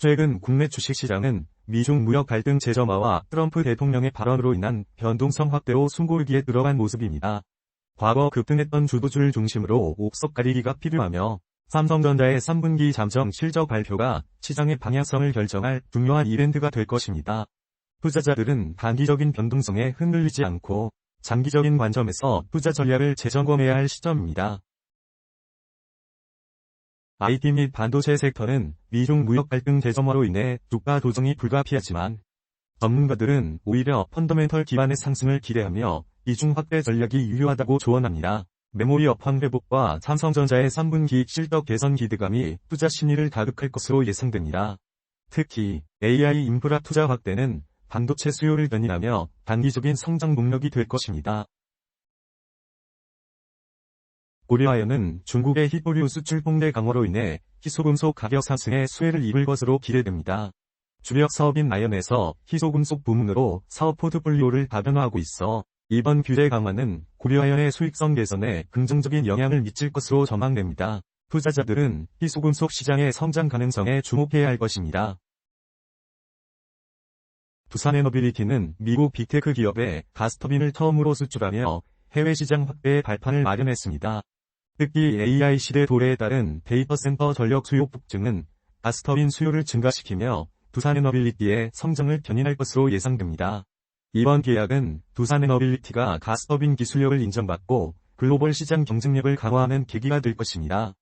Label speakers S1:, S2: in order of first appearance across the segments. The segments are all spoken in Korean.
S1: 최근 국내 주식시장은 미중 무역 갈등 재점화와 트럼프 대통령의 발언으로 인한 변동성 확대로 숨고르기에 들어간 모습입니다. 과거 급등했던 주도주를 중심으로 옥석 가리기가 필요하며 삼성전자의 3분기 잠정 실적 발표가 시장의 방향성을 결정할 중요한 이벤트가 될 것입니다. 투자자들은 단기적인 변동성에 흔들리지 않고 장기적인 관점에서 투자 전략을 재점검해야 할 시점입니다. IT 및 반도체 섹터는 미중 무역 갈등 재점화로 인해 주가 조정이 불가피하지만 전문가들은 오히려 펀더멘털 기반의 상승을 기대하며 이중 확대 전략이 유효하다고 조언합니다. 메모리 업황 회복과 삼성전자의 3분기 실적 개선 기대감이 투자 심리를 자극할 것으로 예상됩니다. 특히 AI 인프라 투자 확대는 반도체 수요를 견인하며 단기적인 성장 동력이 될 것입니다. 고려아연은 중국의 희토류 수출 폭내 강화로 인해 희소금속 가격 상승에 수혜를 입을 것으로 기대됩니다. 주력 사업인 아연에서 희소금속 부문으로 사업 포트폴리오를 다변화하고 있어 이번 규제 강화는 고려아연의 수익성 개선에 긍정적인 영향을 미칠 것으로 전망됩니다. 투자자들은 희소금속 시장의 성장 가능성에 주목해야 할 것입니다. 두산에너빌리티는 미국 빅테크 기업에 가스터빈을 처음으로 수출하며 해외 시장 확대의 발판을 마련했습니다. 특히 AI 시대 도래에 따른 데이터 센터 전력 수요 폭증은 가스터빈 수요를 증가시키며 두산에너빌리티의 성장을 견인할 것으로 예상됩니다. 이번 계약은 두산에너빌리티가 가스터빈 기술력을 인정받고 글로벌 시장 경쟁력을 강화하는 계기가 될 것입니다.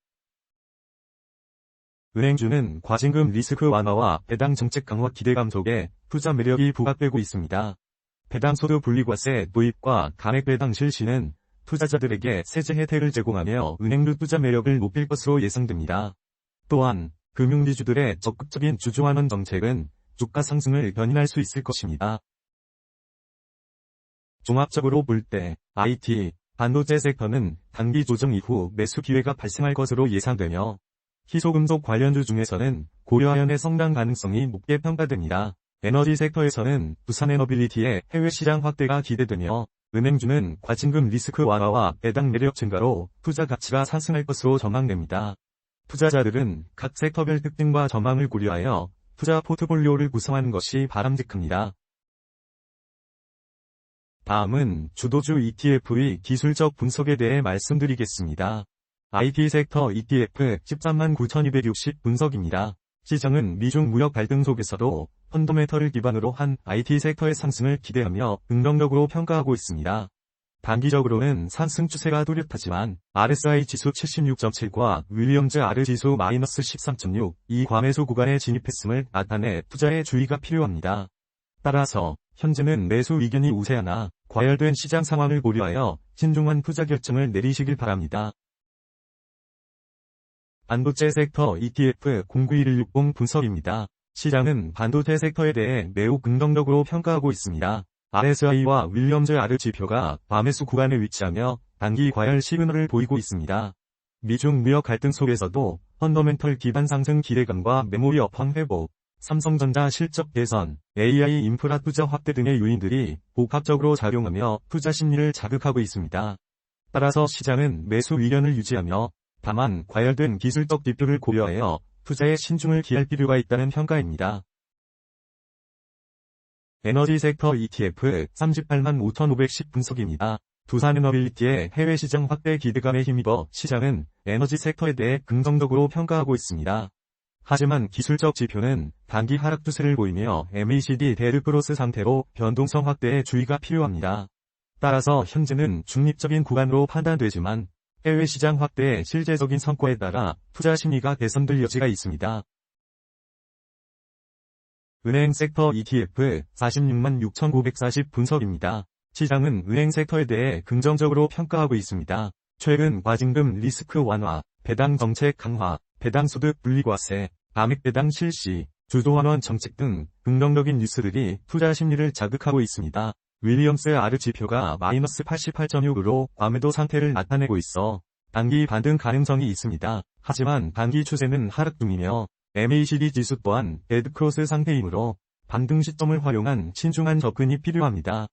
S1: 은행주는 과징금 리스크 완화와 배당 정책 강화 기대감 속에 투자 매력이 부각되고 있습니다. 배당소득 분리과세 도입과 감액 배당 실시는 투자자들에게 세제 혜택을 제공하며 은행주 투자 매력을 높일 것으로 예상됩니다. 또한 금융지주들의 적극적인 주주환원 정책은 주가 상승을 견인할 수 있을 것입니다. 종합적으로 볼 때 IT, 반도체 섹터는 단기 조정 이후 매수 기회가 발생할 것으로 예상되며 희소금속 관련주 중에서는 고려아연의 성장 가능성이 높게 평가됩니다. 에너지 섹터에서는 두산에너빌리티의 해외 시장 확대가 기대되며 은행주는 과징금 리스크 완화와 배당 매력 증가로 투자 가치가 상승할 것으로 전망됩니다. 투자자들은 각 섹터별 특징과 전망을 고려하여 투자 포트폴리오를 구성하는 것이 바람직합니다. 다음은 주도주 ETF의 기술적 분석에 대해 말씀드리겠습니다. IT 섹터 ETF 139,260 분석입니다. 시장은 미중 무역 갈등 속에서도 펀더멘털을 기반으로 한 IT 섹터의 상승을 기대하며 긍정적으로 평가하고 있습니다. 단기적으로는 상승 추세가 뚜렷하지만 RSI 지수 76.7과 윌리엄즈 R 지수 -13.6, 이 과매수 구간에 진입했음을 나타내 투자에 주의가 필요합니다. 따라서 현재는 매수 의견이 우세하나 과열된 시장 상황을 고려하여 신중한 투자 결정을 내리시길 바랍니다. 반도체 섹터 ETF 091160 분석입니다. 시장은 반도체 섹터에 대해 매우 긍정적으로 평가하고 있습니다. RSI와 윌리엄즈 R 지표가 과매수 구간에 위치하며 단기 과열 시그널을 보이고 있습니다. 미중 무역 갈등 속에서도 펀더멘털 기반 상승 기대감과 메모리 업황 회복, 삼성전자 실적 개선, AI 인프라 투자 확대 등의 요인들이 복합적으로 작용하며 투자 심리를 자극하고 있습니다. 따라서 시장은 매수 의견을 유지하며 다만 과열된 기술적 지표를 고려하여 투자에 신중을 기할 필요가 있다는 평가입니다. 에너지 섹터 ETF 385,510 분석입니다. 두산에너빌리티의 해외 시장 확대 기대감에 힘입어 시장은 에너지 섹터에 대해 긍정적으로 평가하고 있습니다. 하지만 기술적 지표는 단기 하락 추세를 보이며 MACD 데드크로스 상태로 변동성 확대에 주의가 필요합니다. 따라서 현재는 중립적인 구간으로 판단되지만 해외 시장 확대의 실제적인 성과에 따라 투자 심리가 개선될 여지가 있습니다. 은행 섹터 ETF 466,940 분석입니다. 시장은 은행 섹터에 대해 긍정적으로 평가하고 있습니다. 최근 과징금 리스크 완화, 배당 정책 강화, 배당소득 분리과세, 감액 배당 실시, 주주환원 정책 등 긍정적인 뉴스들이 투자 심리를 자극하고 있습니다. 윌리엄스 R 지표가 -88.6으로 과매도 상태를 나타내고 있어 단기 반등 가능성이 있습니다. 하지만 단기 추세는 하락 중이며 MACD 지수 또한 데드크로스 상태이므로 반등 시점을 활용한 신중한 접근이 필요합니다.